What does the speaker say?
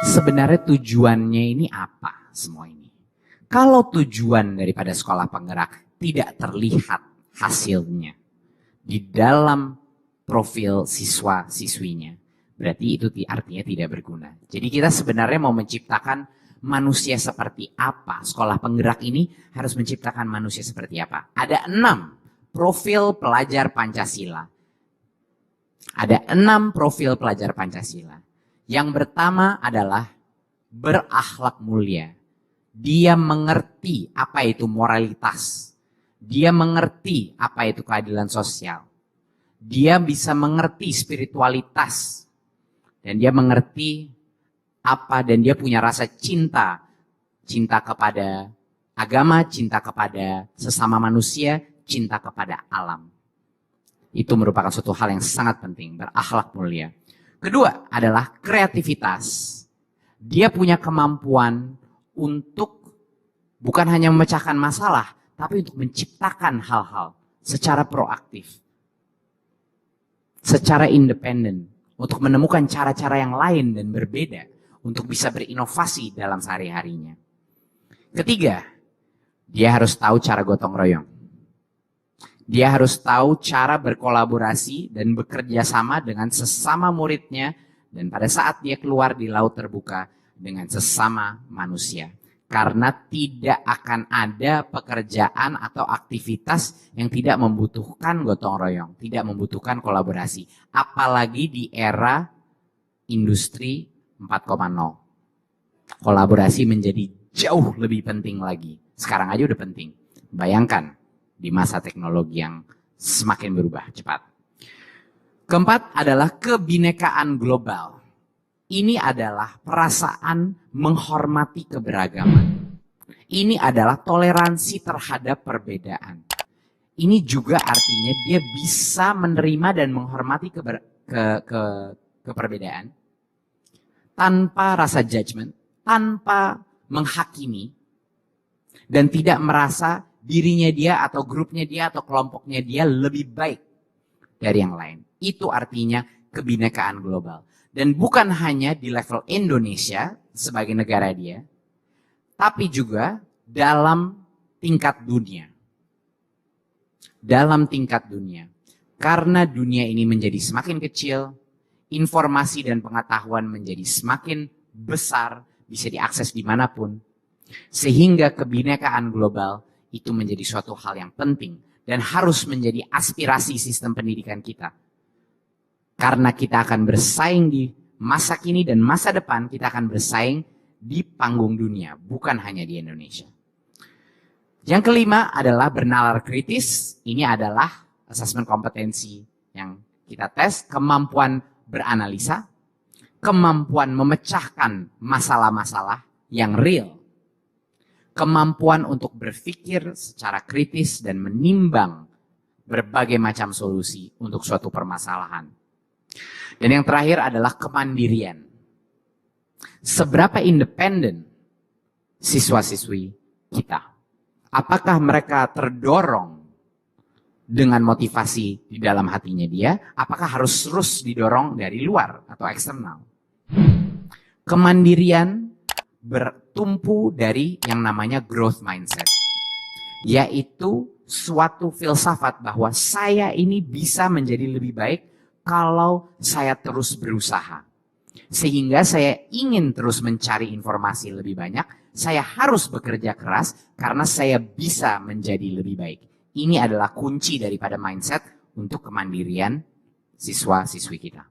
Sebenarnya tujuannya ini apa semua ini? Kalau tujuan daripada sekolah penggerak tidak terlihat hasilnya di dalam profil siswa-siswinya, berarti itu artinya tidak berguna. Jadi kita sebenarnya mau menciptakan manusia seperti apa? Sekolah penggerak ini harus menciptakan manusia seperti apa? Ada 6 profil pelajar Pancasila. Ada 6 profil pelajar Pancasila. Yang pertama adalah berakhlak mulia. Dia mengerti apa itu moralitas. Dia mengerti apa itu keadilan sosial. Dia bisa mengerti spiritualitas. Dan dia mengerti apa, dan dia punya rasa cinta. Cinta kepada agama, cinta kepada sesama manusia, cinta kepada alam. Itu merupakan suatu hal yang sangat penting, berakhlak mulia. Kedua adalah kreativitas. Dia punya kemampuan untuk bukan hanya memecahkan masalah, tapi untuk menciptakan hal-hal secara proaktif, secara independen, untuk menemukan cara-cara yang lain dan berbeda, untuk bisa berinovasi dalam sehari-harinya. Ketiga, dia harus tahu cara gotong royong. Dia harus tahu cara berkolaborasi dan bekerja sama dengan sesama muridnya, dan pada saat dia keluar di laut terbuka dengan sesama manusia. Karena tidak akan ada pekerjaan atau aktivitas yang tidak membutuhkan gotong royong, tidak membutuhkan kolaborasi. Apalagi di era industri 4.0. Kolaborasi menjadi jauh lebih penting lagi. Sekarang aja udah penting. Bayangkan di masa teknologi yang semakin berubah cepat. Keempat adalah kebinekaan global. Ini adalah perasaan menghormati keberagaman. Ini adalah toleransi terhadap perbedaan. Ini juga artinya dia bisa menerima dan menghormati keperbedaan tanpa rasa judgment, tanpa menghakimi, dan tidak merasa dirinya dia atau grupnya dia atau kelompoknya dia lebih baik dari yang lain. Itu artinya kebinekaan global. Dan bukan hanya di level Indonesia sebagai negara dia, tapi juga dalam tingkat dunia. Dalam tingkat dunia. Karena dunia ini menjadi semakin kecil, informasi dan pengetahuan menjadi semakin besar, bisa diakses dimanapun. Sehingga kebinekaan global itu menjadi suatu hal yang penting dan harus menjadi aspirasi sistem pendidikan kita. Karena kita akan bersaing di masa kini dan masa depan, kita akan bersaing di panggung dunia, bukan hanya di Indonesia. Yang kelima adalah bernalar kritis. Ini adalah asesmen kompetensi yang kita tes, kemampuan beranalisa, kemampuan memecahkan masalah-masalah yang real, kemampuan untuk berpikir secara kritis dan menimbang berbagai macam solusi untuk suatu permasalahan. Dan yang terakhir adalah kemandirian. Seberapa independen siswa-siswi kita? Apakah mereka terdorong dengan motivasi di dalam hatinya dia? Apakah harus terus didorong dari luar atau eksternal? Kemandirian bertumpu dari yang namanya growth mindset, yaitu suatu filsafat bahwa saya ini bisa menjadi lebih baik kalau saya terus berusaha. Sehingga saya ingin terus mencari informasi lebih banyak, saya harus bekerja keras karena saya bisa menjadi lebih baik. Ini adalah kunci daripada mindset untuk kemandirian siswa-siswi kita.